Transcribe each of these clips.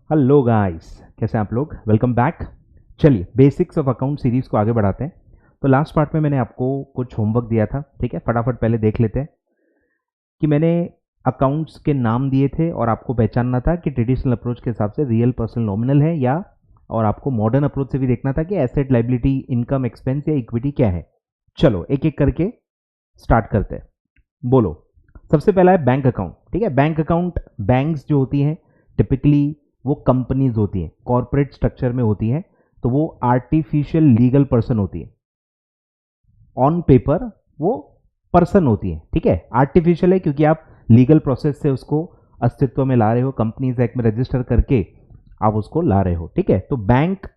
Hello guys, कैसे हैं आप लोग। Welcome back. चलिए बेसिक्स ऑफ अकाउंट सीरीज को आगे बढ़ाते हैं। तो लास्ट पार्ट में मैंने आपको कुछ होमवर्क दिया था, ठीक है। फटाफट पहले देख लेते हैं कि मैंने अकाउंट्स के नाम दिए थे और आपको पहचानना था कि ट्रेडिशनल अप्रोच के हिसाब से रियल पर्सनल नॉमिनल है या, और आपको मॉडर्न अप्रोच से भी देखना था कि एसेट लाइबिलिटी इनकम एक्सपेंस या इक्विटी क्या है। चलो एक एक करके स्टार्ट करते हैं। बोलो। सबसे पहला है बैंक अकाउंट, ठीक है। बैंक अकाउंट, बैंक्स जो होती हैं टिपिकली वो कंपनीज होती हैं, कॉर्पोरेट स्ट्रक्चर में होती हैं, तो वो आर्टिफिशियल लीगल पर्सन होती है। ऑन पेपर वो पर्सन होती है, ठीक है। आर्टिफिशियल है क्योंकि आप लीगल प्रोसेस से उसको अस्तित्व में ला रहे हो, कंपनीज एक्ट में रजिस्टर करके आप उसको ला रहे हो, ठीक है। तो बैंक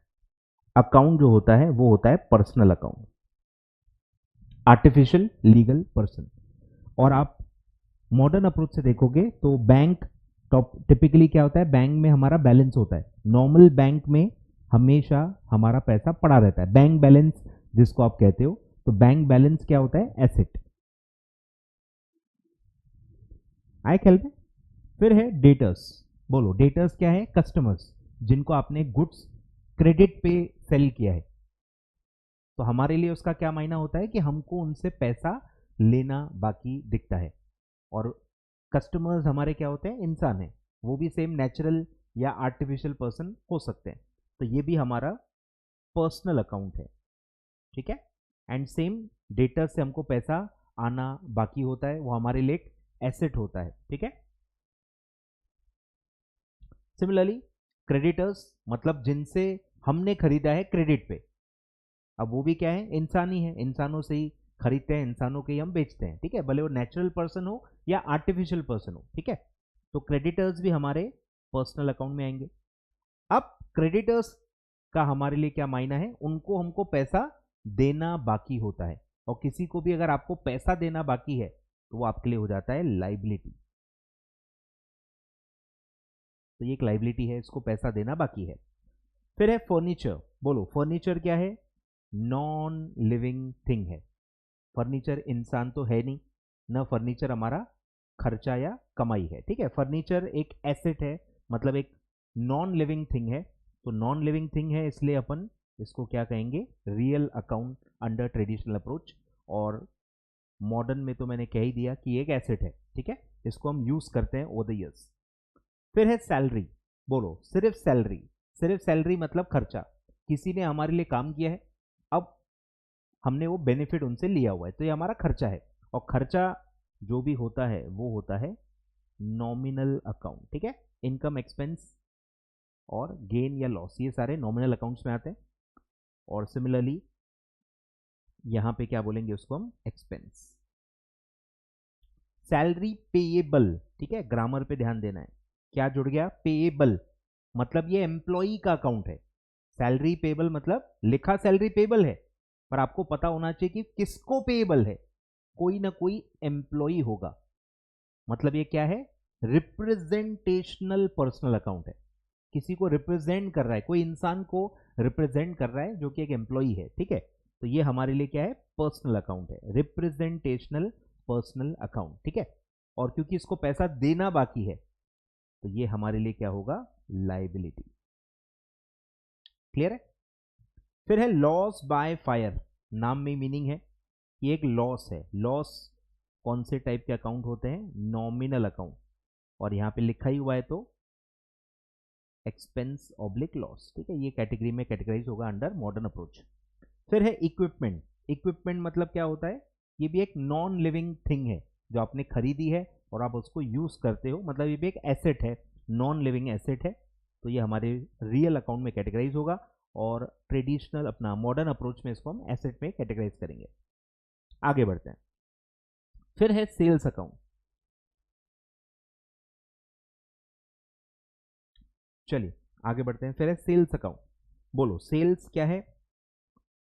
अकाउंट जो होता है वो होता है personal account, artificial legal person. और आप मॉडर्न अप्रोच से देखोगे तो बैंक टॉप टिपिकली क्या होता है, बैंक में हमारा बैलेंस होता है। नॉर्मल बैंक में हमेशा हमारा पैसा पड़ा रहता है, बैंक बैलेंस जिसको आप कहते हो। तो बैंक बैलेंस क्या होता है, एसेट। आए ख्याल में। फिर है डेटर्स। बोलो, डेटर्स क्या है, कस्टमर्स जिनको आपने गुड्स क्रेडिट पे सेल किया है। तो हमारे लिए उसका क्या मायना होता है कि हमको उनसे पैसा लेना बाकी दिखता है। और कस्टमर्स हमारे क्या होते हैं, इंसान हैं। वो भी सेम नेचुरल या आर्टिफिशियल पर्सन हो सकते हैं। तो ये भी हमारा पर्सनल अकाउंट है, ठीक है। एंड सेम डेटर से हमको पैसा आना बाकी होता है, वो हमारे लिए एक एसेट होता है, ठीक है। सिमिलरली क्रेडिटर्स मतलब जिनसे हमने खरीदा है क्रेडिट पे। अब वो भी क्या है, इंसान ही है, इंसानों से ही खरीदते हैं, इंसानों के ही हम बेचते हैं, ठीक है, भले वो नेचुरल पर्सन हो या आर्टिफिशियल पर्सन हो, ठीक है। तो क्रेडिटर्स भी हमारे पर्सनल अकाउंट में आएंगे। अब क्रेडिटर्स का हमारे लिए क्या मायना है, उनको हमको पैसा देना बाकी होता है। और किसी को भी अगर आपको पैसा देना बाकी है तो वो आपके लिए हो जाता है लाइबिलिटी। तो ये एक लाइबिलिटी है, इसको पैसा देना बाकी है। फिर है फर्नीचर। बोलो, फर्नीचर क्या है, नॉन लिविंग थिंग है। फर्नीचर इंसान तो है नहीं, न फर्नीचर हमारा खर्चा या कमाई है, ठीक है। फर्नीचर एक एसेट है, मतलब एक नॉन लिविंग थिंग है। तो नॉन लिविंग थिंग है इसलिए अपन इसको क्या कहेंगे, real account under traditional approach. और मॉडर्न में तो मैंने कह ही दिया कि एक एसेट है, ठीक है। इसको हम यूज करते हैं ओवर द ईयर्स। फिर है सैलरी। बोलो, सिर्फ सैलरी। सिर्फ सैलरी मतलब खर्चा। किसी ने हमारे लिए काम किया है, अब हमने वो बेनिफिट उनसे लिया हुआ है, तो ये हमारा खर्चा है। और खर्चा जो भी होता है वो होता है नॉमिनल अकाउंट, ठीक है। इनकम एक्सपेंस और गेन या लॉस ये सारे नॉमिनल अकाउंट्स में आते हैं। और सिमिलरली यहां पे क्या बोलेंगे, उसको हम एक्सपेंस। सैलरी पेएबल, ठीक है, ग्रामर पे ध्यान देना है। क्या जुड़ गया, पेएबल मतलब ये एम्प्लॉई का अकाउंट है। सैलरी पेएबल मतलब लिखा सैलरी पेएबल है, पर आपको पता होना चाहिए कि किसको पेएबल है, कोई ना कोई एम्प्लॉई होगा। मतलब ये क्या है, रिप्रेजेंटेशनल पर्सनल अकाउंट है। किसी को रिप्रेजेंट कर रहा है, कोई इंसान को रिप्रेजेंट कर रहा है जो कि एक एम्प्लॉई है, ठीक है। तो ये हमारे लिए क्या है, पर्सनल अकाउंट है, रिप्रेजेंटेशनल पर्सनल अकाउंट, ठीक है। और क्योंकि इसको पैसा देना बाकी है तो ये हमारे लिए क्या होगा, लाइबिलिटी। क्लियर है। फिर है लॉस बाय फायर। नाम में मीनिंग है कि एक लॉस है। लॉस कौन से टाइप के अकाउंट होते हैं, नॉमिनल अकाउंट। और यहां पे लिखा ही हुआ है तो एक्सपेंस ऑब्लिक लॉस, ठीक है। ये कैटेगरी में कैटेगराइज होगा अंडर मॉडर्न अप्रोच। फिर है इक्विपमेंट। इक्विपमेंट मतलब क्या होता है, ये भी एक नॉन लिविंग थिंग है जो आपने खरीदी है और आप उसको यूज करते हो, मतलब ये भी एक एसेट है, नॉन लिविंग एसेट है। तो ये हमारे रियल अकाउंट में कैटेगराइज होगा। और ट्रेडिशनल अपना मॉडर्न अप्रोच में इसको हम एसेट में कैटेगराइज करेंगे। आगे बढ़ते हैं। फिर है सेल्स अकाउंट। चलिए आगे बढ़ते हैं। फिर है सेल्स अकाउंट। बोलो, सेल्स क्या है,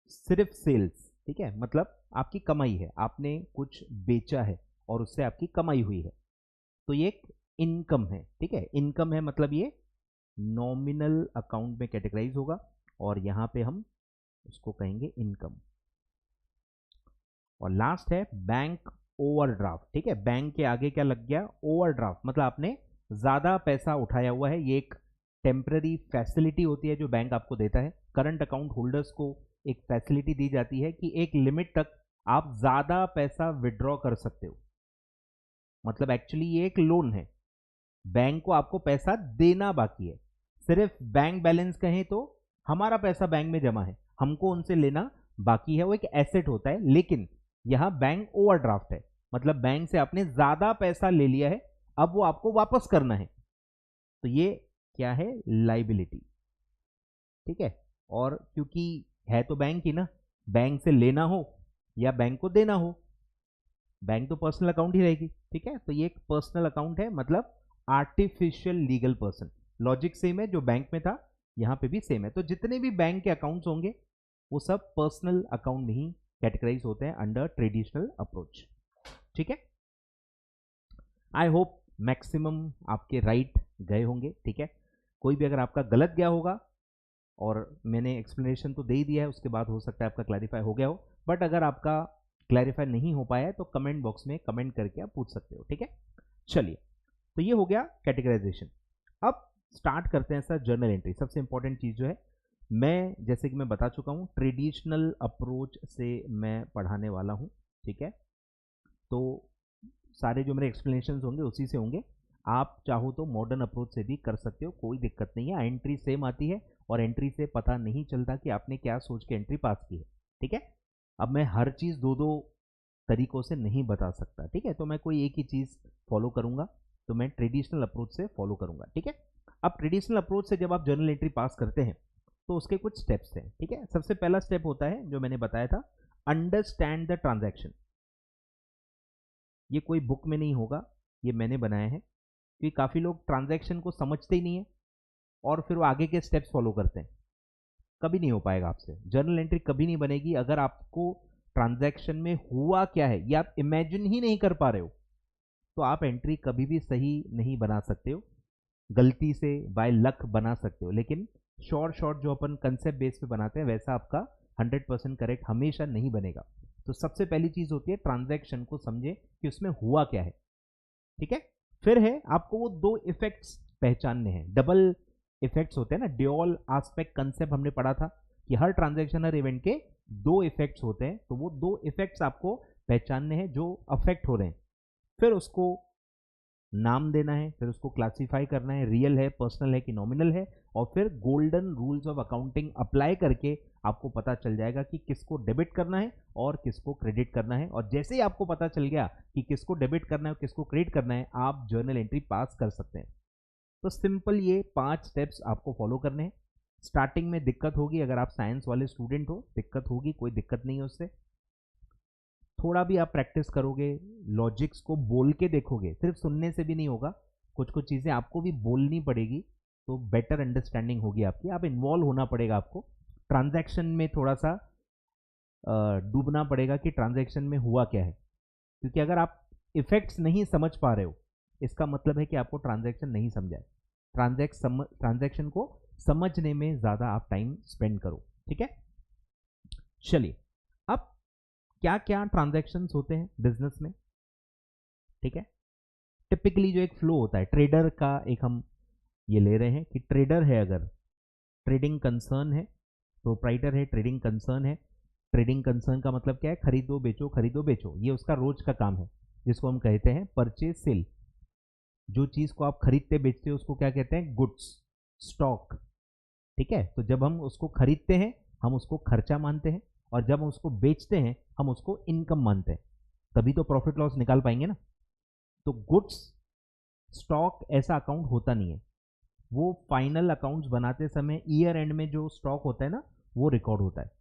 सिर्फ सेल्स, ठीक है, मतलब आपकी कमाई है, आपने कुछ बेचा है और उससे आपकी कमाई हुई है, तो ये एक इनकम है, ठीक है। इनकम है मतलब ये नॉमिनल अकाउंट में कैटेगराइज होगा और यहां पे हम उसको कहेंगे इनकम। और लास्ट है बैंक ओवरड्राफ्ट, ठीक है। बैंक के आगे क्या लग गया, ओवरड्राफ्ट मतलब आपने ज्यादा पैसा उठाया हुआ है, ये एक टेम्पररी फैसिलिटी होती है जो बैंक आपको देता है। करंट अकाउंट होल्डर्स को एक फैसिलिटी दी जाती है कि एक लिमिट तक आप ज़्यादा पैसा विड्रॉ कर सकते हो। मतलब एक्चुअली ये एक लोन है, बैंक को आपको पैसा देना बाकी है। सिर्फ बैंक बैलेंस कहें तो हमारा पैसा बैंक में जमा है, हमको उनसे लेना बाकी है, वो एक एसेट होता है। लेकिन यहां बैंक ओवरड्राफ्ट है, मतलब बैंक से आपने ज्यादा पैसा ले लिया है, अब वो आपको वापस करना है, तो ये क्या है, लाइबिलिटी। ठीक है, और क्योंकि है तो बैंक ही ना, बैंक से लेना हो या बैंक को देना हो, बैंक तो पर्सनल अकाउंट ही रहेगी। ठीक है, तो ये एक पर्सनल अकाउंट है, मतलब artificial legal person. Logic same है, जो बैंक में था यहां पे भी सेम है। तो जितने भी बैंक के अकाउंट्स होंगे वो सब पर्सनल अकाउंट में ही कैटेगराइज होते हैं अंडर ट्रेडिशनल अप्रोच। ठीक है, आई होप मैक्सिमम आपके राइट गए होंगे। ठीक है, कोई भी अगर आपका गलत गया होगा, और मैंने एक्सप्लेनेशन तो दे ही दिया है, उसके बाद हो सकता है आपका क्लैरिफाई हो गया हो, बट अगर आपका क्लैरिफाई नहीं हो पाया है तो कमेंट बॉक्स में कमेंट करके आप पूछ सकते हो। ठीक है, चलिए, तो ये हो गया कैटेगराइजेशन। अब स्टार्ट करते हैं सर जर्नल एंट्री। सबसे इंपॉर्टेंट चीज जो है, मैं जैसे कि मैं बता चुका हूं, ट्रेडिशनल अप्रोच से मैं पढ़ाने वाला हूं। ठीक है, तो सारे जो मेरे एक्सप्लेनेशन होंगे उसी से होंगे। आप चाहो तो मॉडर्न अप्रोच से भी कर सकते हो, कोई दिक्कत नहीं है। एंट्री सेम आती है और एंट्री से पता नहीं चलता कि आपने क्या सोच के एंट्री पास की है। ठीक है, अब मैं हर चीज़ दो दो तरीकों से नहीं बता सकता। ठीक है, तो मैं कोई एक ही चीज़ फॉलो करूंगा, तो मैं ट्रेडिशनल अप्रोच से फॉलो करूंगा। ठीक है, अब ट्रेडिशनल अप्रोच से जब आप जर्नल एंट्री पास करते हैं तो उसके कुछ स्टेप्स हैं। ठीक है, सबसे पहला स्टेप होता है जो मैंने बताया था, अंडरस्टैंड द ट्रांजैक्शन। ये कोई बुक में नहीं होगा, ये मैंने बनाया है, क्योंकि काफ़ी लोग ट्रांजैक्शन को समझते ही नहीं है और फिर वो आगे के स्टेप्स फॉलो करते हैं। कभी नहीं हो पाएगा आपसे, जर्नल एंट्री कभी नहीं बनेगी अगर आपको ट्रांजैक्शन में हुआ क्या है ये आप इमेजिन ही नहीं कर पा रहे हो, तो आप एंट्री कभी भी सही नहीं बना सकते हो। गलती से बाय लक बना सकते हो, लेकिन शॉर्ट जो अपन कंसेप्ट बेस पे बनाते हैं वैसा आपका 100% करेक्ट हमेशा नहीं बनेगा। तो सबसे पहली चीज होती है ट्रांजैक्शन को समझे कि उसमें हुआ क्या है। ठीक है, फिर है आपको वो दो इफेक्ट्स पहचानने हैं। डबल इफेक्ट्स होते हैं ना, ड्यूअल एस्पेक्ट कंसेप्ट हमने पढ़ा था कि हर ट्रांजैक्शन हर इवेंट के दो इफेक्ट्स होते हैं, तो वो दो इफेक्ट्स आपको पहचानने हैं जो अफेक्ट हो रहे हैं। फिर उसको नाम देना है, फिर उसको क्लासिफाई करना है, रियल है, पर्सनल है कि नॉमिनल है, और फिर golden rules of accounting apply करके आपको पता चल जाएगा कि किसको डेबिट करना है और किसको क्रेडिट करना है। और जैसे ही आपको पता चल गया कि किसको डेबिट करना है और किसको क्रेडिट करना है, आप जर्नल एंट्री पास कर सकते हैं। तो सिंपल ये 5 स्टेप्स आपको फॉलो करने हैं। स्टार्टिंग में दिक्कत होगी, अगर आप साइंस वाले स्टूडेंट हो दिक्कत होगी, कोई दिक्कत नहीं है उससे। थोड़ा भी आप प्रैक्टिस करोगे, लॉजिक्स को बोल के देखोगे, सिर्फ सुनने से भी नहीं होगा, कुछ कुछ चीज़ें आपको भी बोलनी पड़ेगी, तो बेटर अंडरस्टैंडिंग होगी आपकी। आप इन्वॉल्व होना पड़ेगा, आपको ट्रांजैक्शन में थोड़ा सा डूबना पड़ेगा कि ट्रांजैक्शन में हुआ क्या है, क्योंकि अगर आप इफेक्ट्स नहीं समझ पा रहे हो इसका मतलब है कि आपको ट्रांजैक्शन नहीं समझा है। ट्रांजैक्शन को समझने में ज़्यादा आप टाइम स्पेंड करो। ठीक है, चलिए, अब क्या क्या ट्रांजैक्शंस होते हैं बिजनेस में। ठीक है, टिपिकली जो एक फ्लो होता है ट्रेडर का, एक हम ये ले रहे हैं कि ट्रेडर है, अगर ट्रेडिंग कंसर्न है, प्रोप्राइटर है, ट्रेडिंग कंसर्न है। ट्रेडिंग कंसर्न का मतलब क्या है, खरीदो बेचो खरीदो बेचो, ये उसका रोज का काम है, जिसको हम कहते हैं परचेज सेल। जो चीज को आप खरीदते बेचते हो उसको क्या कहते हैं, गुड्स, स्टॉक। ठीक है, तो जब हम उसको खरीदते हैं हम उसको खर्चा मानते हैं, और जब हम उसको बेचते हैं हम उसको इनकम मानते हैं, तभी तो प्रॉफिट लॉस निकाल पाएंगे ना। तो गुड्स स्टॉक ऐसा अकाउंट होता नहीं है, वो फाइनल अकाउंट्स बनाते समय ईयर एंड में जो स्टॉक होता है ना वो रिकॉर्ड होता है।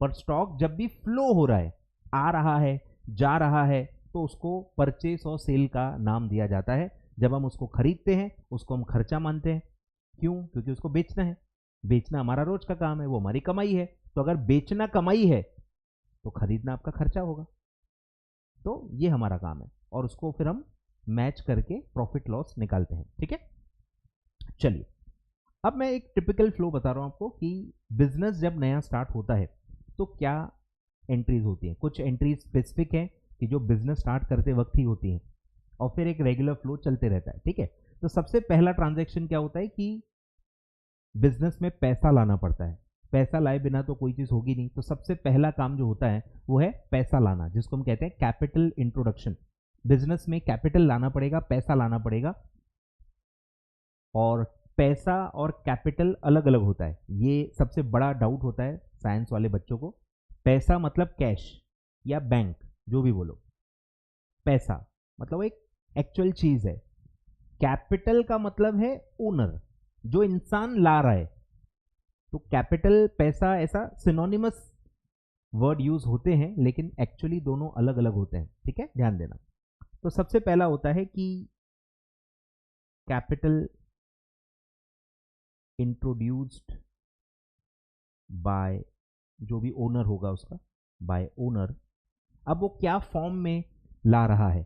पर स्टॉक जब भी फ्लो हो रहा है, आ रहा है जा रहा है, तो उसको परचेस और सेल का नाम दिया जाता है। जब हम उसको खरीदते हैं उसको हम खर्चा मानते हैं, क्यों, क्योंकि उसको बेचना है, बेचना हमारा रोज का काम है, वो हमारी कमाई है। तो अगर बेचना कमाई है तो खरीदना आपका खर्चा होगा, तो ये हमारा काम है, और उसको फिर हम मैच करके प्रॉफिट लॉस निकालते हैं। ठीक है, चलिए, अब मैं एक टिपिकल फ्लो बता रहा हूं आपको कि बिजनेस जब नया स्टार्ट होता है तो क्या एंट्रीज होती हैं। कुछ एंट्रीज स्पेसिफिक हैं कि जो बिजनेस स्टार्ट करते वक्त ही होती हैं, और फिर एक रेगुलर फ्लो चलते रहता है। ठीक है, तो सबसे पहला ट्रांजैक्शन क्या होता है कि बिजनेस में पैसा लाना पड़ता है, पैसा लाए बिना तो कोई चीज होगी नहीं। तो सबसे पहला काम जो होता है वो है पैसा लाना, जिसको हम कहते हैं कैपिटल इंट्रोडक्शन। बिजनेस में कैपिटल लाना पड़ेगा, पैसा लाना पड़ेगा। और पैसा और कैपिटल अलग अलग होता है, ये सबसे बड़ा डाउट होता है साइंस वाले बच्चों को। पैसा मतलब कैश या बैंक, जो भी बोलो। पैसा मतलब वो एक एक्चुअल चीज है। कैपिटल का मतलब है ओनर, जो इंसान ला रहा है। तो कैपिटल पैसा ऐसा सिनोनिमस वर्ड यूज होते हैं, लेकिन एक्चुअली दोनों अलग अलग होते हैं, ठीक है, ध्यान देना। तो सबसे पहला होता है कि कैपिटल इंट्रोड्यूस्ड बाय, जो भी ओनर होगा उसका, बाय ओनर। अब वो क्या फॉर्म में ला रहा है,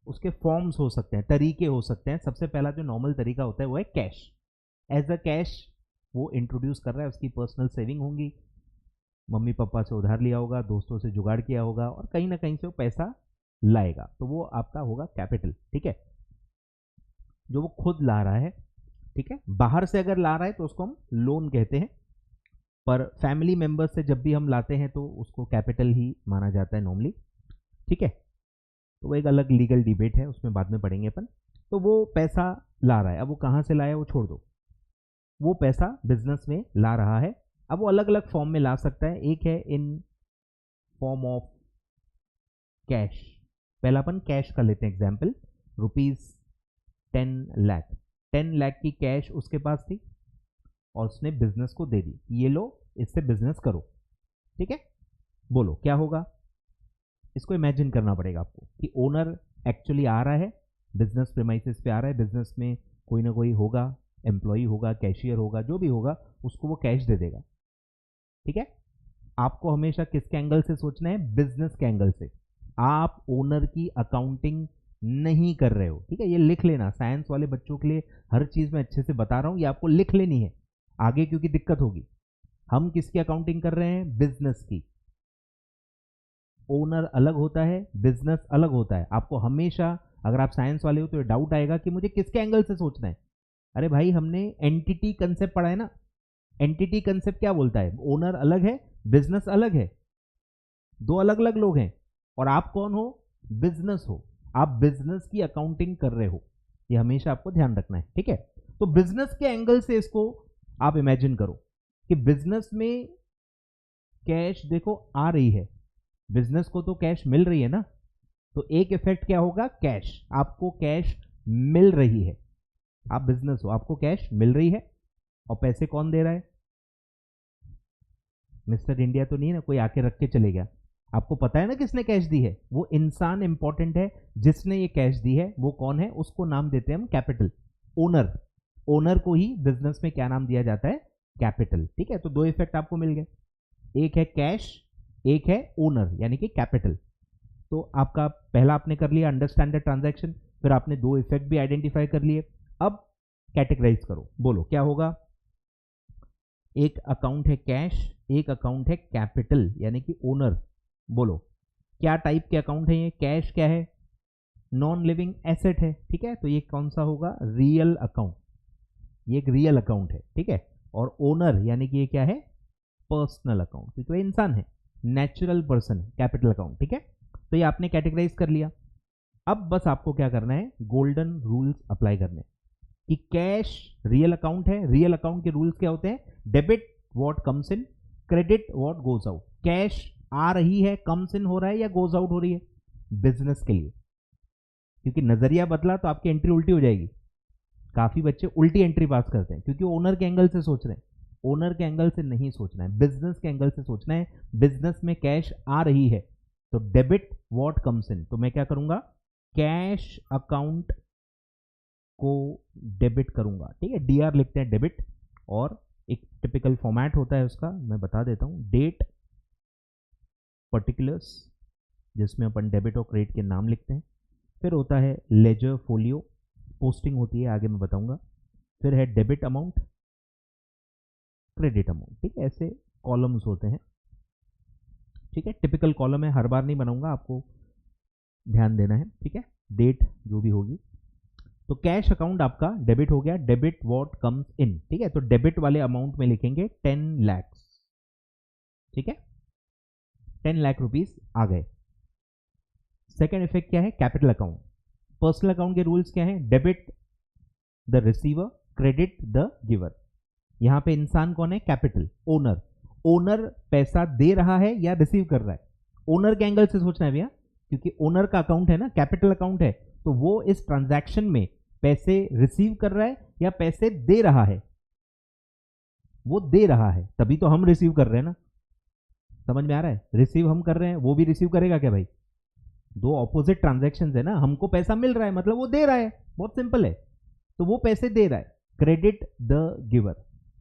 उसके फॉर्म्स हो सकते हैं, तरीके हो सकते हैं। सबसे पहला जो नॉर्मल तरीका होता है वो है कैश। एज अ कैश वो इंट्रोड्यूस कर रहा है, उसकी पर्सनल सेविंग होंगी, मम्मी पापा से उधार लिया होगा, दोस्तों से जुगाड़ किया होगा, और कहीं ना कहीं से वो पैसा लाएगा, तो वो आपका होगा कैपिटल, ठीक है, जो वो खुद ला रहा है, ठीक है। बाहर से अगर ला रहा है तो उसको हम लोन कहते हैं, पर फैमिली मेंबर से जब भी हम लाते हैं तो उसको कैपिटल ही माना जाता है नॉर्मली, ठीक है। तो वो एक अलग लीगल डिबेट है, उसमें बाद में पढ़ेंगे अपन। तो वो पैसा ला रहा है, अब वो कहाँ से लाया वो छोड़ दो, वो पैसा बिजनेस में ला रहा है। अब वो अलग अलग फॉर्म में ला सकता है, एक है इन फॉर्म ऑफ कैश। पहला अपन कैश का लेते हैं एग्जाम्पल, ₹10 लाख। 10 लाख की कैश उसके पास थी और उसने बिजनेस को दे दी, ये लो इससे बिजनेस करो, ठीक है। बोलो क्या होगा, इसको इमेजिन करना पड़ेगा आपको कि ओनर एक्चुअली आ रहा है, बिजनेस प्रेमाइसिस पे आ रहा है, बिजनेस में कोई ना कोई होगा, एम्प्लॉई होगा, कैशियर होगा, जो भी होगा, उसको वो कैश दे देगा, ठीक है। आपको हमेशा किसके एंगल से सोचना है, बिजनेस के एंगल से। आप ओनर की अकाउंटिंग नहीं कर रहे हो, ठीक है, ये लिख लेना। साइंस वाले बच्चों के लिए हर चीज मैं अच्छे से बता रहा हूं, ये आपको लिख लेनी है आगे, क्योंकि दिक्कत होगी। हम किसकी अकाउंटिंग कर रहे हैं, बिजनेस की। ओनर अलग होता है, बिजनेस अलग होता है। आपको हमेशा, अगर आप साइंस वाले हो तो ये डाउट आएगा कि मुझे किसके एंगल से सोचना है। अरे भाई, हमने एंटिटी कंसेप्ट पढ़ा है ना। एंटिटी कंसेप्ट क्या बोलता है, ओनर अलग है, बिजनेस अलग है, दो अलग अलग लोग हैं, और आप कौन हो, बिजनेस हो। आप बिजनेस की अकाउंटिंग कर रहे हो, ये हमेशा आपको ध्यान रखना है, ठीक है। तो बिजनेस के एंगल से इसको आप इमेजिन करो कि बिजनेस में कैश देखो आ रही है, बिजनेस को तो कैश मिल रही है ना। तो एक इफेक्ट क्या होगा, कैश, आपको कैश मिल रही है। आप बिजनेस हो, आपको कैश मिल रही है, और पैसे कौन दे रहा है, मिस्टर इंडिया तो नहीं है ना, कोई आके रख के चले गया। आपको पता है ना किसने कैश दी है, वो इंसान इंपॉर्टेंट है जिसने ये कैश दी है। वो कौन है, उसको नाम देते हैं हम कैपिटल, ओनर। ओनर को ही बिजनेस में क्या नाम दिया जाता है, कैपिटल, ठीक है। तो दो इफेक्ट आपको मिल गए, एक है कैश, एक है ओनर यानी कि कैपिटल। तो आपका पहला आपने कर लिया अंडरस्टैंड द ट्रांजैक्शन, फिर आपने दो इफेक्ट भी आइडेंटिफाई कर लिए। अब कैटेगराइज करो, बोलो क्या होगा। एक अकाउंट है कैश, एक अकाउंट है कैपिटल यानी कि ओनर। बोलो क्या टाइप के अकाउंट है ये, कैश क्या है, नॉन लिविंग एसेट है, ठीक है। तो ये कौन सा होगा, रियल अकाउंट, ये एक रियल अकाउंट है, ठीक है। और ओनर यानी कि ये क्या है, पर्सनल अकाउंट, क्योंकि तो इंसान है, नेचुरल पर्सन है, कैपिटल अकाउंट, ठीक है। तो ये आपने कैटेगराइज कर लिया। अब बस आपको क्या करना है, गोल्डन रूल्स अप्लाई करने कि कैश रियल अकाउंट है, रियल अकाउंट के रूल्स क्या होते हैं, debit what comes in, credit what goes out. Cash आ रही है, कम्स इन हो रहा है या गोज आउट हो रही है, बिजनेस के लिए, क्योंकि नजरिया बदला तो आपकी एंट्री उल्टी हो जाएगी। काफी बच्चे उल्टी एंट्री पास करते हैं क्योंकि ओनर के एंगल से सोच रहे हैं। ओनर के एंगल से नहीं सोचना है, बिजनेस के एंगल से सोचना है। बिजनेस में कैश आ रही है तो डेबिट व्हाट कम्स इन, तो मैं क्या करूंगा, कैश अकाउंट को डेबिट करूंगा, ठीक है। डीआर लिखते हैं डेबिट, और एक टिपिकल फॉर्मेट होता है उसका, मैं बता देता हूं, डेट, पर्टिकुलर्स, जिसमें अपन डेबिट और क्रेडिट के नाम लिखते हैं। फिर होता है लेजर फोलियो, पोस्टिंग होती है, आगे मैं बताऊंगा। फिर है डेबिट अमाउंट, क्रेडिट अमाउंट, ठीक है। ऐसे कॉलम्स होते हैं, ठीक है। टिपिकल कॉलम है, हर बार नहीं बनाऊंगा, आपको ध्यान देना है, ठीक है। डेट जो भी होगी, तो कैश अकाउंट आपका डेबिट हो गया, डेबिट व्हाट कम्स इन, ठीक है। तो डेबिट वाले अमाउंट में लिखेंगे 10 लाख, ठीक है, 10 लाख रुपीस आ गए। सेकेंड इफेक्ट क्या है, कैपिटल अकाउंट। पर्सनल अकाउंट के रूल्स क्या है, debit the receiver, credit the giver. यहां पे इंसान कौन है, कैपिटल, ओनर। ओनर पैसा दे रहा है या रिसीव कर रहा है, ओनर के एंगल से सोचना है भैया, क्योंकि ओनर का अकाउंट है ना, कैपिटल अकाउंट है, तो वो इस ट्रांजैक्शन में पैसे रिसीव कर रहा है या पैसे दे रहा है, वो दे रहा है, तभी तो हम रिसीव कर रहे हैं ना। समझ में आ रहा है, रिसीव हम कर रहे हैं, वो भी रिसीव करेगा क्या भाई, दो ऑपोजिट ट्रांजैक्शंस है ना। हमको पैसा मिल रहा है मतलब वो दे रहा है, बहुत सिंपल है, तो वो पैसे दे रहा है। क्रेडिट द गिवर,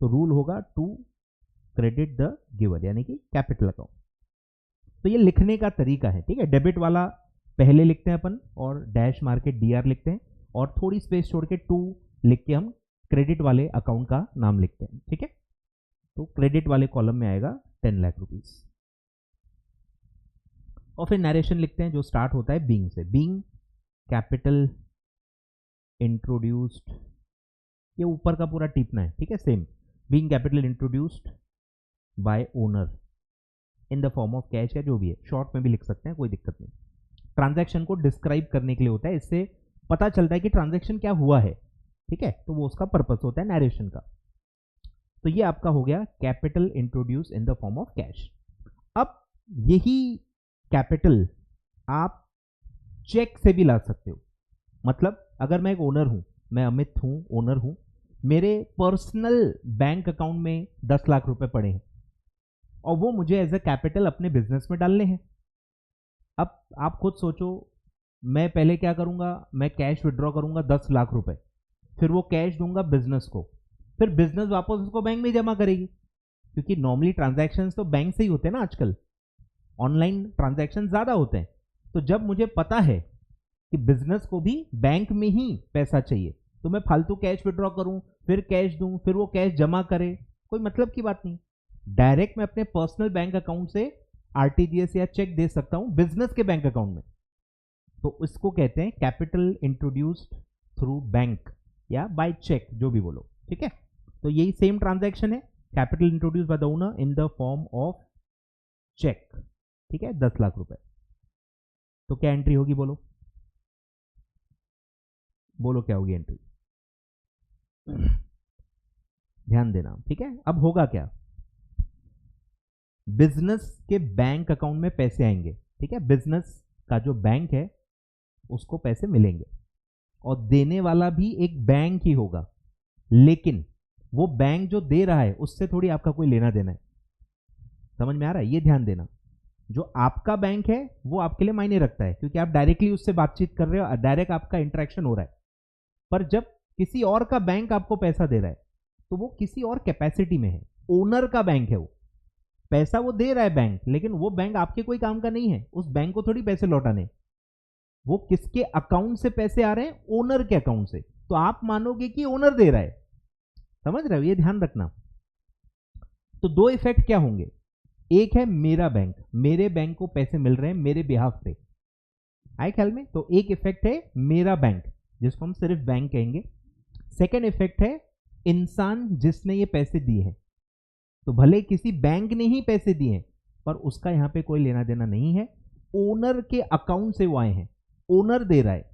तो रूल होगा टू क्रेडिट द गिवर, यानी कि कैपिटल अकाउंट। तो ये लिखने का तरीका है, ठीक है। डेबिट वाला पहले लिखते हैं अपन और डैश मार के DR लिखते हैं, और थोड़ी स्पेस छोड़ के 2 लिख के हम क्रेडिट वाले अकाउंट का नाम लिखते हैं, ठीक है। तो क्रेडिट वाले कॉलम में आएगा 10 लाख रुपीस। और फिर नरेशन लिखते हैं जो स्टार्ट होता है बीइंग से, बीइंग कैपिटल इंट्रोड्यूस्ड, ये ऊपर का पूरा टिपना है, ठीक है, same. Being capital introduced bye owner in the form of cash, या जो भी है, शॉर्ट में भी लिख सकते हैं, कोई दिक्कत नहीं। ट्रांजैक्शन को डिस्क्राइब करने के लिए होता है, इससे पता चलता है कि ट्रांजैक्शन क्या हुआ है, ठीक है, तो वो उसका पर्पस होता है नरेशन का। तो ये आपका हो गया capital introduce in the form of cash. अब यही कैपिटल आप चेक से भी ला सकते हो। मतलब अगर मैं एक ओनर हूं, मैं अमित हूं, ओनर हूं, मेरे पर्सनल बैंक अकाउंट में 10 लाख रुपए पड़े हैं और वो मुझे एज ए कैपिटल अपने बिजनेस में डालने हैं। अब आप खुद सोचो, मैं पहले क्या करूंगा, मैं कैश विड्रॉ करूंगा 10 लाख रुपए, फिर वो कैश दूंगा बिजनेस को, फिर बिजनेस वापस उसको बैंक में जमा करेगी, क्योंकि नॉर्मली ट्रांजैक्शन तो बैंक से ही होते हैं ना, आजकल ऑनलाइन ट्रांजैक्शन ज्यादा होते हैं। तो जब मुझे पता है कि बिजनेस को भी बैंक में ही पैसा चाहिए, तो मैं फालतू कैश विड्रॉ करूं, फिर कैश दूं, फिर वो कैश जमा करे, कोई मतलब की बात नहीं। डायरेक्ट मैं अपने पर्सनल बैंक अकाउंट से RTGS या चेक दे सकता हूं बिजनेस के बैंक अकाउंट में, तो इसको कहते हैं कैपिटल इंट्रोड्यूस्ड थ्रू बैंक या बाय चेक, जो भी बोलो, ठीक है। तो यही सेम ट्रांजैक्शन है, capital introduce by the owner in the form of cheque, ठीक है, 10 लाख रुपए। तो क्या एंट्री होगी, बोलो बोलो क्या होगी एंट्री, ध्यान देना, ठीक है। अब होगा क्या, बिजनेस के बैंक अकाउंट में पैसे आएंगे, ठीक है, बिजनेस का जो बैंक है उसको पैसे मिलेंगे, और देने वाला भी एक बैंक ही होगा, लेकिन वो बैंक जो दे रहा है उससे थोड़ी आपका कोई लेना देना है। समझ में आ रहा है, ये ध्यान देना। जो आपका बैंक है वो आपके लिए मायने रखता है, क्योंकि आप डायरेक्टली उससे बातचीत कर रहे हो, डायरेक्ट आपका इंटरेक्शन हो रहा है। पर जब किसी और का बैंक आपको पैसा दे रहा है तो वो किसी और कैपेसिटी में है, ओनर का बैंक है, वो पैसा वो दे रहा है बैंक, लेकिन वो बैंक आपके कोई काम का नहीं है, उस बैंक को थोड़ी पैसे लौटाने। वो किसके अकाउंट से पैसे आ रहे हैं, ओनर के अकाउंट से, तो आप मानोगे कि ओनर दे रहा है। समझ रहे हो, ये ध्यान रखना। तो दो इफेक्ट क्या होंगे, एक है मेरा बैंक, मेरे बैंक को पैसे मिल रहे हैं मेरे बिहाफ पे, आए ख्याल में। तो एक इफेक्ट है मेरा बैंक, जिसको हम सिर्फ बैंक कहेंगे। सेकेंड इफेक्ट है इंसान जिसने ये पैसे दिए हैं, तो भले किसी बैंक ने ही पैसे दिए हैं पर उसका यहां पे कोई लेना देना नहीं है, ओनर के अकाउंट से वो आए हैं, ओनर दे रहा है,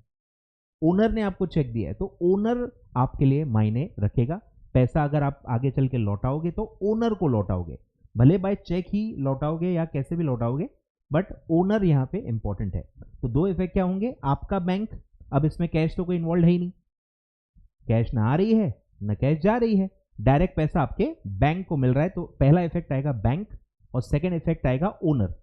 ओनर ने आपको चेक दिया है, तो ओनर आपके लिए मायने रखेगा। पैसा अगर आप आगे चल के लौटाओगे तो ओनर को लौटाओगे, भले बाय चेक ही लौटाओगे या कैसे भी लौटाओगे, बट ओनर यहां पे इंपॉर्टेंट है। तो दो इफेक्ट क्या होंगे, आपका बैंक, अब इसमें कैश तो कोई इन्वॉल्व है ही नहीं, कैश ना आ रही है ना कैश जा रही है, डायरेक्ट पैसा आपके बैंक को मिल रहा है। तो पहला इफेक्ट आएगा बैंक, और सेकेंड इफेक्ट आएगा ओनर,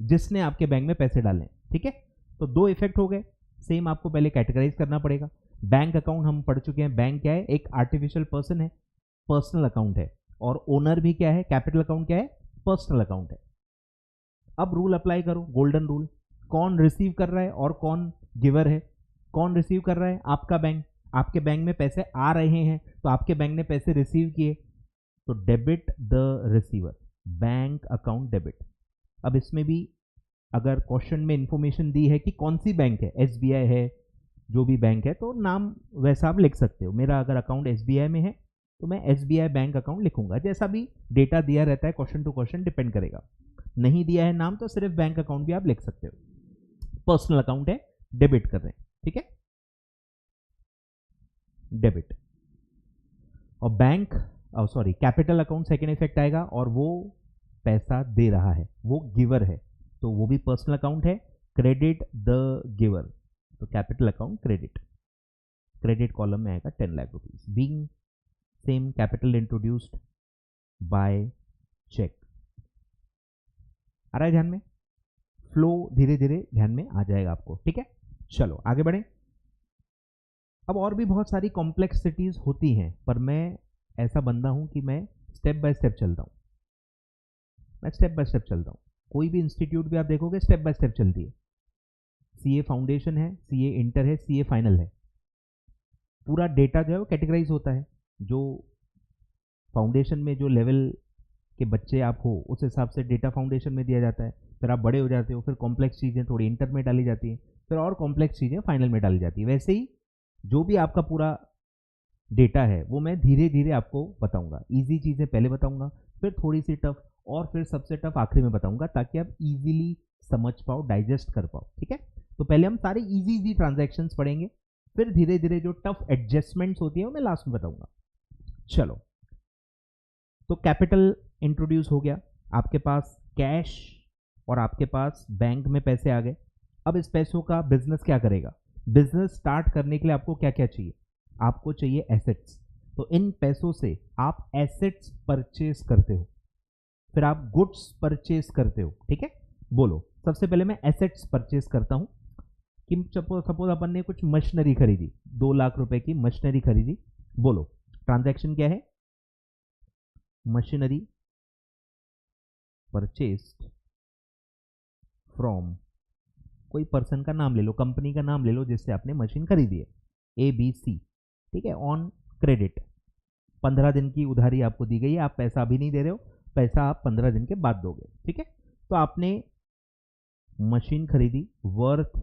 जिसने आपके बैंक में पैसे डाले, ठीक है। तो दो इफेक्ट हो गए, सेम आपको पहले कैटेगराइज करना पड़ेगा। बैंक अकाउंट हम पढ़ चुके हैं, बैंक क्या है, एक आर्टिफिशियल पर्सन है, पर्सनल अकाउंट है, और ओनर भी क्या है, कैपिटल अकाउंट क्या है, पर्सनल अकाउंट है। अब रूल अप्लाई करो, गोल्डन रूल, कौन रिसीव कर रहा है और कौन गिवर है। कौन रिसीव कर रहा है, आपका बैंक, आपके बैंक में पैसे आ रहे हैं तो आपके बैंक ने पैसे रिसीव किए, तो debit the receiver, bank account debit. अब इसमें भी अगर क्वेश्चन में इंफॉर्मेशन दी है कि कौन सी बैंक है, SBI है, जो भी बैंक है, तो नाम वैसा आप लिख सकते हो। मेरा अगर अकाउंट एसबीआई में है तो मैं एसबीआई बैंक अकाउंट लिखूंगा। जैसा भी डेटा दिया रहता है, क्वेश्चन टू क्वेश्चन डिपेंड करेगा। नहीं दिया है नाम तो सिर्फ बैंक अकाउंट भी आप लिख सकते हो। पर्सनल अकाउंट है, डेबिट कर रहे हैं, ठीक है, डेबिट। और bank, sorry, capital account second effect आएगा, और वो पैसा दे रहा है, वो गिवर है, तो वो भी पर्सनल अकाउंट है। क्रेडिट द गिवर, तो capital account credit, credit column में आएगा 10 lakh rupees. Being same capital introduced by cheque. आ रहा है ध्यान में? फ्लो धीरे धीरे ध्यान में आ जाएगा आपको, ठीक है। चलो आगे बढ़े। अब और भी बहुत सारी कॉम्प्लेक्सिटीज होती हैं, पर मैं ऐसा बंदा हूं कि मैं स्टेप बाय स्टेप चलता हूं। मैं स्टेप बाय स्टेप चलता हूं। कोई भी इंस्टीट्यूट भी आप देखोगे स्टेप बाय स्टेप चलती है। सीए फाउंडेशन है, सीए इंटर है, सीए फाइनल है। पूरा डेटा जो है वो कैटेगराइज होता है। जो फाउंडेशन में जो लेवल के बच्चे आप हो उस हिसाब से डेटा फाउंडेशन में दिया जाता है। फिर आप बड़े हो जाते हो, फिर कॉम्प्लेक्स चीज़ें थोड़ी इंटर में डाली जाती हैं, फिर और कॉम्प्लेक्स चीज़ें फाइनल में डाली जाती है। वैसे ही जो भी आपका पूरा डेटा है वो मैं धीरे धीरे आपको बताऊंगा। इजी चीज़ें पहले बताऊंगा, फिर थोड़ी सी टफ, और फिर सबसे टफ आखिरी में बताऊंगा, ताकि आप इजीली समझ पाओ, डाइजेस्ट कर पाओ, ठीक है। तो पहले हम सारे इजी इजी ट्रांजैक्शंस पढ़ेंगे, फिर धीरे धीरे जो टफ एडजस्टमेंट्स होती है वो मैं लास्ट में बताऊंगा। चलो, तो कैपिटल इंट्रोड्यूस हो गया, आपके पास कैश और आपके पास बैंक में पैसे आ गए। अब इस पैसों का बिजनेस क्या करेगा? बिजनेस स्टार्ट करने के लिए आपको क्या क्या चाहिए? आपको चाहिए एसेट्स। तो इन पैसों से आप एसेट्स परचेज करते हो, फिर आप गुड्स परचेज करते हो, ठीक है। बोलो, सबसे पहले मैं एसेट्स परचेज करता हूं कि सपोज अपन ने कुछ मशीनरी खरीदी, 2 लाख रुपए की मशीनरी खरीदी। बोलो, ट्रांजैक्शन क्या है? मशीनरी परचेस्ड फ्रॉम, कोई पर्सन का नाम ले लो, कंपनी का नाम ले लो जिससे आपने मशीन खरीदी है, ABC, ठीक है, ऑन क्रेडिट। 15 दिन की उधारी आपको दी गई है, आप पैसा अभी नहीं दे रहे हो, पैसा आप 15 दिन के बाद दोगे, ठीक है। तो आपने मशीन खरीदी worth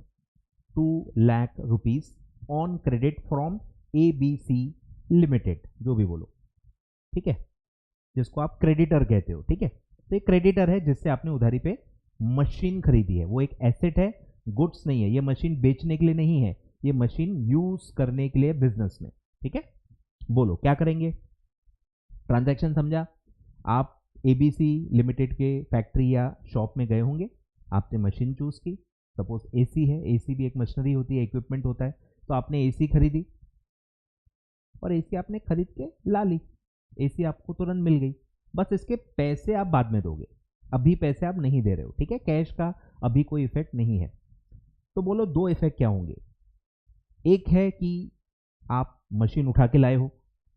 2 lakh rupees on credit from ABC limited, जो भी बोलो, ठीक है, जिसको आप क्रेडिटर कहते हो, ठीक है। तो एक क्रेडिटर है जिससे आपने उधारी पे मशीन खरीदी है, वो एक एसेट है, गुड्स नहीं है। ये मशीन बेचने के लिए नहीं है, ये मशीन यूज करने के लिए बिजनेस में, ठीक है। बोलो क्या करेंगे? ट्रांजैक्शन समझा? आप ABC लिमिटेड के फैक्ट्री या शॉप में गए होंगे, आपने मशीन चूज की, सपोज AC है, AC भी एक मशीनरी होती है, इक्विपमेंट होता है। तो आपने AC खरीदी, और AC आपने खरीद के ला ली, AC आपको तुरंत मिल गई। बस इसके पैसे आप बाद में दोगे, अभी पैसे आप नहीं दे रहे हो, ठीक है। कैश का अभी कोई इफेक्ट नहीं है। तो बोलो, 2 इफेक्ट क्या होंगे? एक है कि आप मशीन उठा के लाए हो,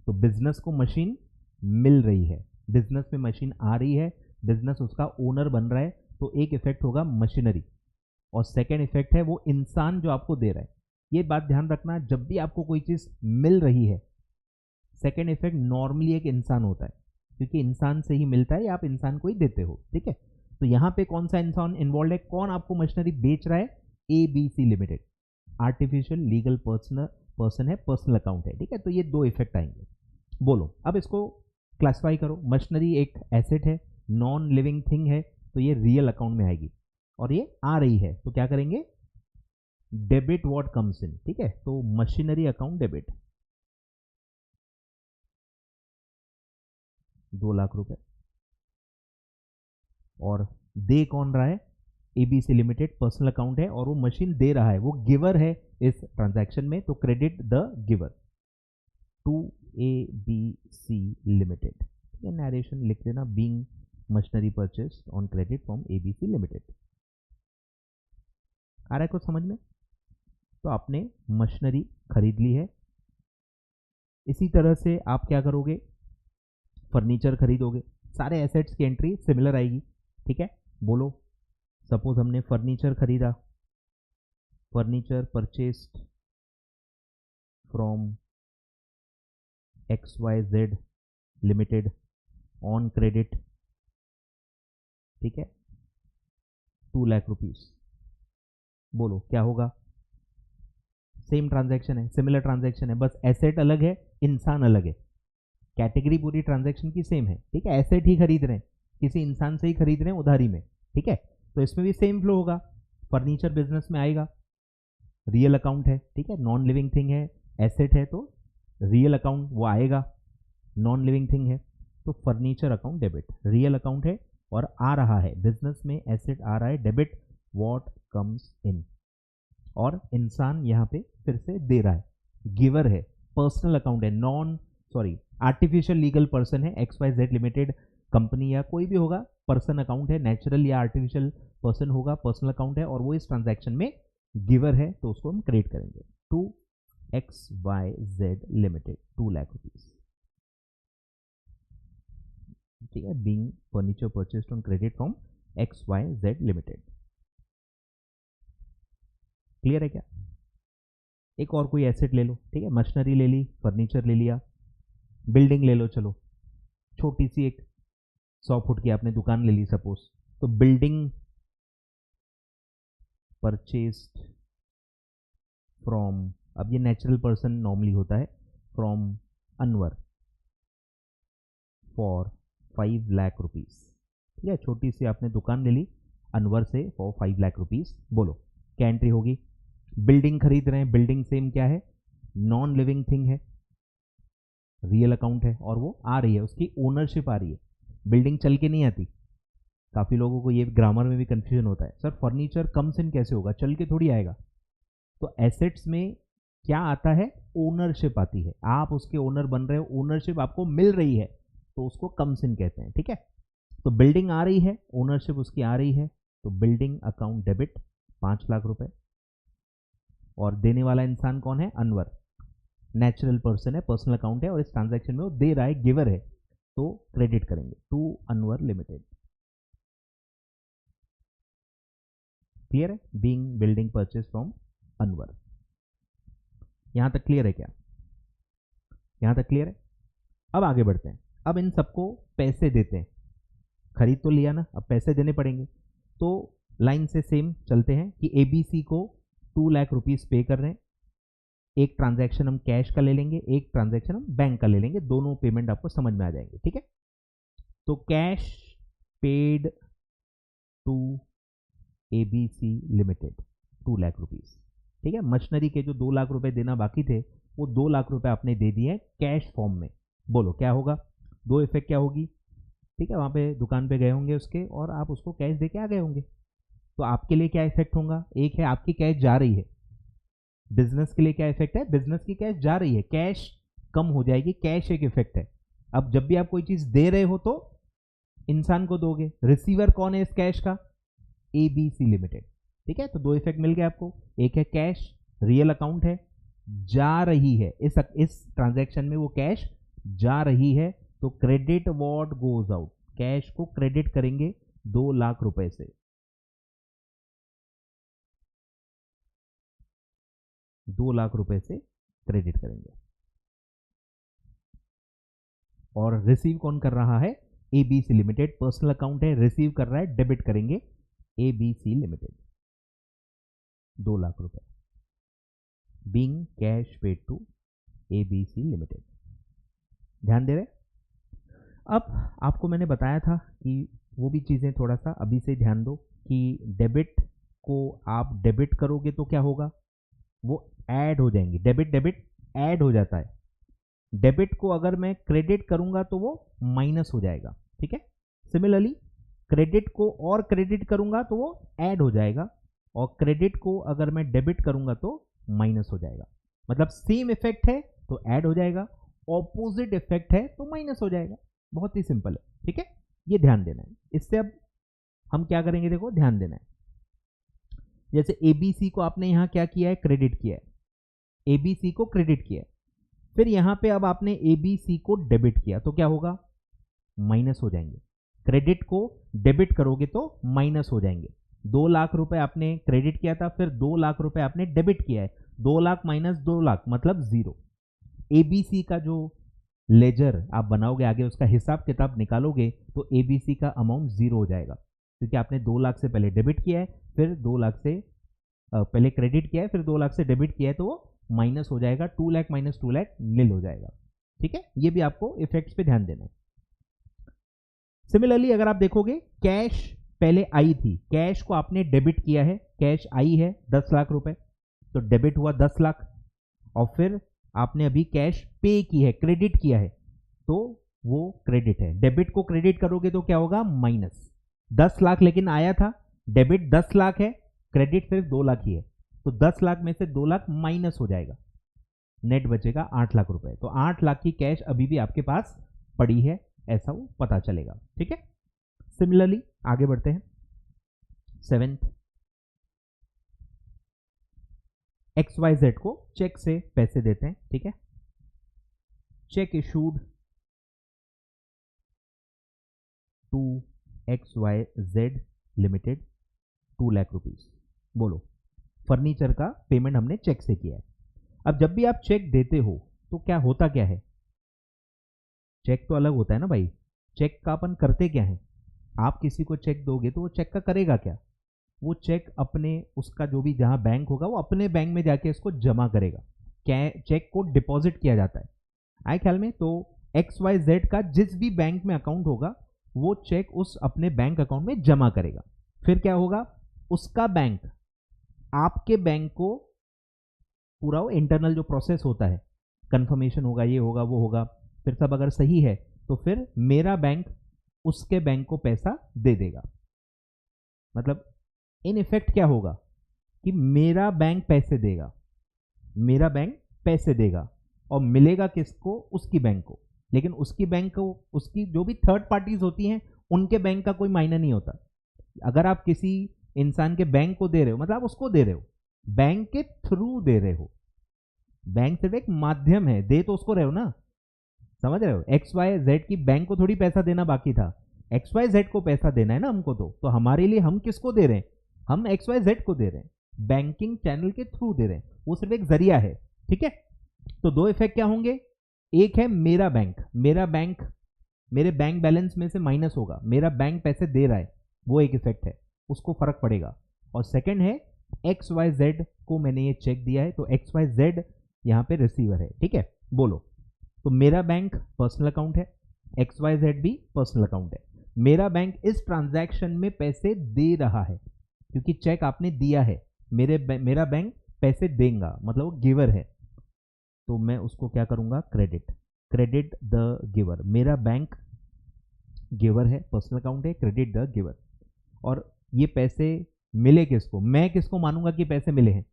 तो बिजनेस को मशीन मिल रही है, बिजनेस में मशीन आ रही है, बिजनेस उसका ओनर बन रहा है, तो एक इफेक्ट होगा मशीनरी। और सेकेंड इफेक्ट है वो इंसान जो आपको दे रहा है। ये बात ध्यान रखना, जब भी आपको कोई चीज मिल रही है, सेकेंड इफेक्ट नॉर्मली एक इंसान होता है, क्योंकि इंसान से ही मिलता है या आप इंसान को ही देते हो, ठीक है। तो यहां पे कौन सा इंसान इन्वॉल्व है? कौन आपको मशीनरी बेच रहा है? ABC limited, artificial legal person है, पर्सनल अकाउंट है, ठीक है। तो ये 2 इफेक्ट आएंगे। बोलो, अब इसको क्लासिफाई करो। मशीनरी एक एसेट है, नॉन लिविंग थिंग है, तो ये रियल अकाउंट में आएगी, और ये आ रही है, तो क्या करेंगे? डेबिट व्हाट कम्स इन, ठीक है। तो मशीनरी अकाउंट डेबिट, 2 लाख रुपए, और दे कौन रहा है? ABC लिमिटेड, पर्सनल अकाउंट है, और वो मशीन दे रहा है, वो गिवर है इस ट्रांजैक्शन में, तो credit the giver to ABC limited. Narration लिख देना, being machinery purchase on credit from ABC limited. आ रहा है कुछ समझ में? तो आपने मशीनरी खरीद ली है। इसी तरह से आप क्या करोगे? फर्नीचर खरीदोगे, सारे एसेट्स की एंट्री सिमिलर आएगी, ठीक है। बोलो, सपोज हमने फर्नीचर खरीदा, furniture purchased from XYZ limited on credit, ठीक है, 2 लाख रुपीज। बोलो क्या होगा? सेम ट्रांजैक्शन है, सिमिलर ट्रांजैक्शन है, बस एसेट अलग है, इंसान अलग है। कैटेगरी पूरी ट्रांजैक्शन की सेम है, ठीक है। एसेट ही खरीद रहे हैं, किसी इंसान से ही खरीद रहे हैं उधारी में, ठीक है। तो इसमें भी सेम फ्लो होगा। फर्नीचर बिजनेस में आएगा, रियल अकाउंट है, ठीक है, नॉन लिविंग थिंग है, एसेट है तो रियल अकाउंट वो आएगा, नॉन लिविंग थिंग है तो furniture account debit, real account है और आ रहा है बिजनेस में, एसेट आ रहा है, डेबिट व्हाट कम्स इन, और इंसान यहाँ पे फिर से दे रहा है, गिवर है, पर्सनल अकाउंट है, आर्टिफिशियल लीगल पर्सन है, XYZ लिमिटेड कंपनी या कोई भी होगा, पर्सन अकाउंट है, नेचुरल या आर्टिफिशियल पर्सन होगा, पर्सनल अकाउंट है और वो इस ट्रांजैक्शन में गिवर है तो उसको हम क्रेडिट करेंगे to XYZ limited 2 lakh rupees, ठीक है, being furniture purchased on credit from XYZ limited. Clear है क्या? एक और कोई एसेट ले लो, ठीक है, मशीनरी ले ली, फर्नीचर ले लिया, बिल्डिंग ले लो, चलो छोटी सी एक 100 फुट की आपने दुकान ले ली सपोज, तो बिल्डिंग परचेस्ड फ्रॉम, अब ये नेचुरल पर्सन नॉर्मली होता है, from Anwar for 5 lakh rupees, ठीक है, छोटी सी आपने दुकान ले ली अनवर से फॉर 5 लाख रुपीज। बोलो क्या एंट्री होगी? बिल्डिंग खरीद रहे हैं, बिल्डिंग सेम क्या है, नॉन लिविंग थिंग है, रियल अकाउंट है और वो आ रही है, उसकी ओनरशिप आ रही है, बिल्डिंग चल के नहीं आती। काफ़ी लोगों को ये ग्रामर में भी कंफ्यूजन होता है, सर फर्नीचर कम्स इन कैसे होगा, चल के थोड़ी आएगा। तो एसेट्स में क्या आता है, ओनरशिप आती है, आप उसके ओनर बन रहे हो, ओनरशिप आपको मिल रही है तो उसको कम्स इन कहते हैं, ठीक है। तो बिल्डिंग आ रही है, ओनरशिप उसकी आ रही है, तो बिल्डिंग अकाउंट डेबिट 5 लाख रुपए, और देने वाला इंसान कौन है, अनवर, नेचुरल पर्सन है, पर्सनल अकाउंट है और इस ट्रांजैक्शन में वो दे रहा है, गिवर है, तो क्रेडिट करेंगे टू अनवर लिमिटेड। क्लियर है? Being building purchase from Anwar. यहां तक क्लियर है क्या? यहां तक क्लियर है? अब आगे बढ़ते हैं। अब इन सबको पैसे देते हैं, खरीद तो लिया ना, अब पैसे देने पड़ेंगे, तो लाइन से सेम चलते हैं कि ABC को 2 लाख रुपीज पे कर रहे हैं, एक ट्रांजैक्शन हम कैश का ले लेंगे, एक ट्रांजैक्शन हम बैंक का ले लेंगे, दोनों पेमेंट आपको समझ में आ जाएंगे, ठीक है। तो cash paid to ABC limited 2 lakh rupees, ठीक है। मशीनरी के जो 2 लाख रुपए देना बाकी थे वो 2 लाख रुपए आपने दे दिए कैश फॉर्म में। बोलो क्या होगा, दो इफेक्ट क्या होगी, ठीक है, वहां पे दुकान पे गए होंगे उसके और आप उसको कैश दे के आ गए होंगे, तो आपके लिए क्या इफेक्ट होगा, एक है आपकी कैश जा रही है, बिजनेस के लिए क्या इफेक्ट है, बिजनेस की कैश जा रही है, कैश कम हो जाएगी, कैश एक इफेक्ट है। अब जब भी आप कोई चीज दे रहे हो तो इंसान को दोगे, रिसीवर कौन है इस कैश का, ABC लिमिटेड, ठीक है। तो दो इफेक्ट मिल गए आपको, एक है कैश, रियल अकाउंट है, जा रही है, इस ट्रांजैक्शन में वो कैश जा रही है, तो credit what goes out, cash को क्रेडिट करेंगे 2 लाख रुपए से, 2 लाख रुपए से क्रेडिट करेंगे। और रिसीव कौन कर रहा है, ABC लिमिटेड, पर्सनल अकाउंट है, रिसीव कर रहा है, डेबिट करेंगे ABC लिमिटेड 2 लाख रुपए, being cash paid to ABC limited. ध्यान दे रहे? अब आपको मैंने बताया था कि वो भी चीजें थोड़ा सा अभी से ध्यान दो कि डेबिट को आप डेबिट करोगे तो क्या होगा, वो ऐड हो जाएंगे, डेबिट डेबिट ऐड हो जाता है, डेबिट को अगर मैं क्रेडिट करूंगा तो वो माइनस हो जाएगा, ठीक है। सिमिलरली क्रेडिट को और क्रेडिट करूंगा तो वो ऐड हो जाएगा, और क्रेडिट को अगर मैं डेबिट करूंगा तो माइनस हो जाएगा। मतलब सेम इफेक्ट है तो ऐड हो जाएगा, ऑपोजिट इफेक्ट है तो माइनस हो जाएगा, बहुत ही सिंपल है, ठीक है। ये ध्यान देना है। इससे अब हम क्या करेंगे, देखो ध्यान देना है। जैसे ABC को आपने यहां क्या किया है, क्रेडिट किया है, ABC को क्रेडिट किया है, फिर यहां पे अब आपने ABC को डेबिट किया तो क्या होगा, माइनस हो जाएंगे। क्रेडिट को डेबिट करोगे तो माइनस हो जाएंगे। 2 लाख रुपए आपने क्रेडिट किया था, फिर 2 लाख रुपए आपने डेबिट किया है, 2 लाख माइनस 2 लाख मतलब 0। ABC का जो लेजर आप बनाओगे आगे, उसका हिसाब किताब निकालोगे तो ABC का अमाउंट 0 हो जाएगा, क्योंकि आपने 2 लाख से पहले डेबिट किया है, फिर 2 लाख से पहले क्रेडिट किया है, फिर 2 लाख से डेबिट किया है, तो वो माइनस हो जाएगा, 2 लाख माइनस 2 लाख नील हो जाएगा। ठीक है, ये भी आपको इफेक्ट्स पे ध्यान देना है। सिमिलरली अगर आप देखोगे कैश पहले आई थी, कैश को आपने डेबिट किया है, कैश आई है 10 लाख रुपए, तो डेबिट हुआ 10 लाख, और फिर आपने अभी कैश पे की है, क्रेडिट किया है, तो वो क्रेडिट है। डेबिट को क्रेडिट करोगे तो क्या होगा, माइनस। 10 लाख लेकिन आया था, डेबिट 10 लाख है, क्रेडिट सिर्फ 2 लाख ही है, तो 10 लाख में से 2 लाख माइनस हो जाएगा, नेट बचेगा 8 लाख रुपए। तो 8 लाख की कैश अभी भी आपके पास पड़ी है, ऐसा वो पता चलेगा। ठीक है, सिमिलरली आगे बढ़ते हैं। 7th, XYZ को चेक से पैसे देते हैं। ठीक है, cheque issued to XYZ limited 2 lakh rupees. बोलो, फर्नीचर का पेमेंट हमने चेक से किया है। अब जब भी आप चेक देते हो तो क्या होता क्या है, चेक तो अलग होता है ना भाई। चेक का अपन करते क्या है, आप किसी को चेक दोगे तो वो चेक का करेगा क्या, वो चेक अपने उसका जो भी जहां बैंक होगा वो अपने बैंक में जाके इसको जमा करेगा। चेक को डिपॉजिट किया जाता है आए ख्याल में। तो XYZ का जिस भी बैंक में अकाउंट होगा वो चेक उस अपने बैंक अकाउंट में जमा करेगा। फिर क्या होगा, उसका बैंक आपके बैंक को पूरा वो इंटरनल जो प्रोसेस होता है, कंफर्मेशन होगा, ये होगा वो होगा, फिर सब अगर सही है तो फिर मेरा बैंक उसके बैंक को पैसा दे देगा। मतलब इन इफेक्ट क्या होगा कि मेरा बैंक पैसे देगा, मेरा बैंक पैसे देगा और मिलेगा किसको, उसकी बैंक को। लेकिन उसकी बैंक को, उसकी जो भी थर्ड पार्टीज होती हैं उनके बैंक का कोई मायना नहीं होता। अगर आप किसी इंसान के बैंक को दे रहे हो मतलब आप उसको दे रहे हो, बैंक के थ्रू दे रहे हो। बैंक सिर्फ एक माध्यम है, दे तो उसको रहे हो ना, समझ रहे हो। XYZ की बैंक को थोड़ी पैसा देना बाकी था, XYZ को पैसा देना है ना हमको। तो हमारे लिए हम किसको दे रहे हैं, हम XYZ को दे रहे हैं, बैंकिंग चैनल के थ्रू दे रहे हैं, वो सिर्फ एक जरिया है। ठीक है, तो दो इफेक्ट क्या होंगे, एक है मेरा बैंक मेरे बैंक बैलेंस में से माइनस होगा, मेरा बैंक पैसे दे रहा है, वो एक इफेक्ट है, उसको फर्क पड़ेगा। और सेकंड है XYZ को मैंने ये चेक दिया है, तो XYZ यहां पे रिसीवर है। ठीक है, बोलो, तो मेरा बैंक पर्सनल अकाउंट है, XYZ भी पर्सनल अकाउंट है। मेरा बैंक इस ट्रांजैक्शन में पैसे दे रहा है क्योंकि चेक आपने दिया है, मेरा बैंक पैसे देगा, मतलब वो गिवर है, तो मैं उसको क्या करूंगा, क्रेडिट द गिवर। मेरा बैंक गिवर है, पर्सनल अकाउंट है, क्रेडिट द गिवर। और ये पैसे मिले किसको, मैं किसको मानूंगा कि पैसे मिले हैं,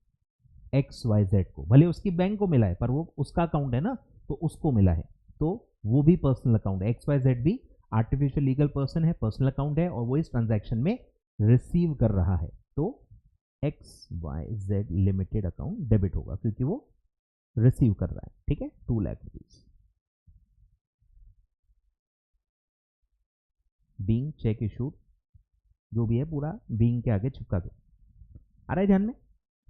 XYZ को। भले उसकी बैंक को मिला है पर वो उसका अकाउंट है ना, तो उसको मिला है, तो वो भी पर्सनल अकाउंट है। XYZ भी आर्टिफिशियल लीगल पर्सन है, पर्सनल अकाउंट है, और वो इस ट्रांजैक्शन में रिसीव कर रहा है, तो XYZ लिमिटेड अकाउंट डेबिट होगा क्योंकि वो रिसीव कर रहा है। ठीक है, 2 lakh rupees. Being check issued, जो भी है पूरा बीइंग के आगे चिपका दो। आ रहा है ध्यान में।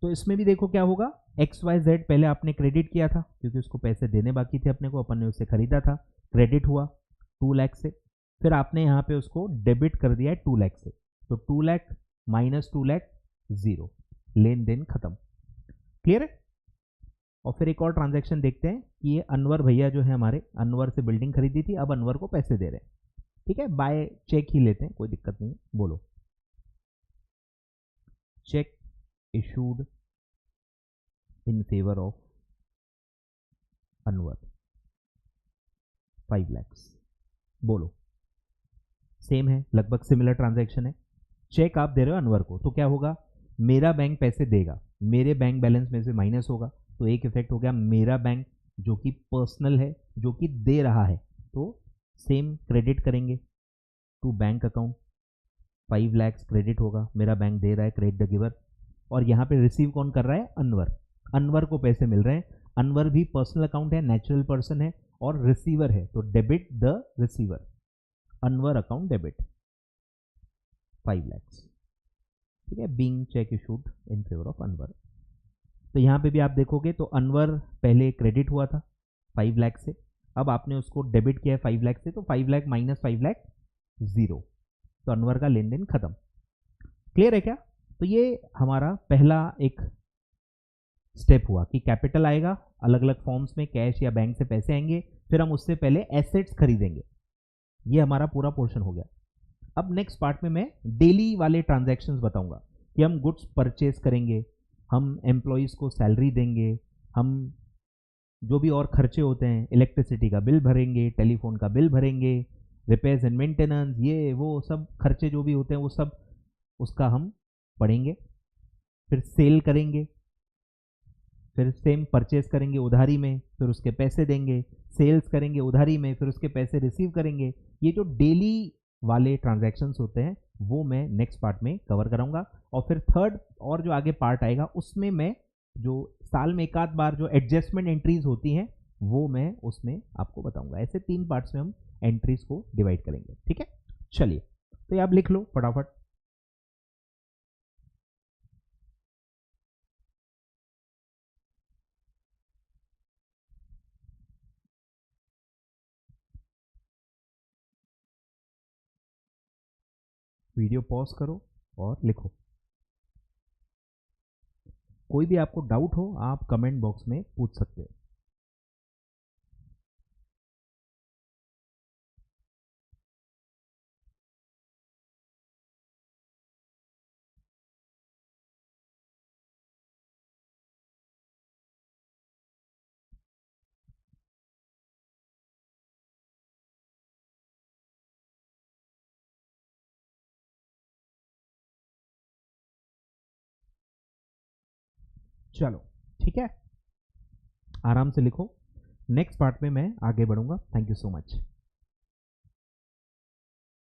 तो इसमें भी देखो क्या होगा, XYZ पहले आपने क्रेडिट किया था क्योंकि उसको पैसे देने बाकी थे अपने को, अपन ने उससे खरीदा था, क्रेडिट हुआ 2 लाख से। फिर आपने यहाँ पे उसको डेबिट कर दिया है 2 लाख से, तो 2 लाख माइनस 2 लाख 0, लेन देन खत्म। क्लियर है। और फिर एक और ट्रांजैक्शन देखते हैं कि ये अनवर भैया जो है हमारे, अनवर से बिल्डिंग खरीदी थी, अब अनवर को पैसे दे रहे हैं। ठीक है, बाय चेक ही लेते हैं, कोई दिक्कत नहीं है। बोलो, check issued in favour of Anwar 5 lakh. बोलो, सेम है, लगभग सिमिलर ट्रांजैक्शन है। चेक आप दे रहे हो अनवर को, तो क्या होगा, मेरा बैंक पैसे देगा, मेरे बैंक बैलेंस में से माइनस होगा, तो एक इफेक्ट हो गया, मेरा बैंक जो कि पर्सनल है, जो कि दे रहा है, तो सेम क्रेडिट करेंगे to bank account, 5 lakh credit होगा, मेरा बैंक दे रहा है, क्रेडिट द गिवर। और यहाँ पे रिसीव कौन कर रहा है, अनवर, अनवर को पैसे मिल रहे हैं। अनवर भी पर्सनल अकाउंट है, नेचुरल पर्सन है और रिसीवर है, तो debit the receiver, Anwar account debit 5 lakh. ठीक है, being check issued in favour of Anwar. तो यहाँ पे भी आप देखोगे तो अनवर पहले क्रेडिट हुआ था 5 लाख से, अब आपने उसको डेबिट किया है 5 लाख से, तो 5 लाख माइनस 5 लाख 0, तो अनवर का लेन देन खत्म। क्लियर है क्या। तो ये हमारा पहला एक स्टेप हुआ कि कैपिटल आएगा अलग अलग फॉर्म्स में, कैश या बैंक से पैसे आएंगे, फिर हम उससे पहले एसेट्स खरीदेंगे। ये हमारा पूरा पोर्शन हो गया। अब नेक्स्ट पार्ट में मैं डेली वाले ट्रांजैक्शंस बताऊंगा कि हम गुड्स परचेज करेंगे, हम एम्प्लॉयज़ को सैलरी देंगे, हम जो भी और खर्चे होते हैं, इलेक्ट्रिसिटी का बिल भरेंगे, टेलीफोन का बिल भरेंगे, रिपेयर्स एंड मेंटेनेंस, ये वो सब खर्चे जो भी होते हैं वो सब उसका हम पढ़ेंगे। फिर सेल करेंगे, फिर सेम परचेज करेंगे उधारी में, फिर उसके पैसे देंगे, सेल्स करेंगे उधारी में, फिर उसके पैसे रिसीव करेंगे। ये जो डेली वाले ट्रांजैक्शंस होते हैं वो मैं नेक्स्ट पार्ट में कवर कराऊंगा। और फिर थर्ड और जो आगे पार्ट आएगा उसमें मैं जो साल में एक आध बार जो एडजस्टमेंट एंट्रीज होती हैं वो मैं उसमें आपको बताऊंगा। ऐसे 3 पार्ट्स में हम एंट्रीज को डिवाइड करेंगे, ठीक है। चलिए, तो ये आप लिख लो फटाफट। वीडियो पॉज करो और लिखो। कोई भी आपको डाउट हो आप कमेंट बॉक्स में पूछ सकते हो। चलो ठीक है, आराम से लिखो। नेक्स्ट पार्ट में मैं आगे बढ़ूंगा। Thank you so much.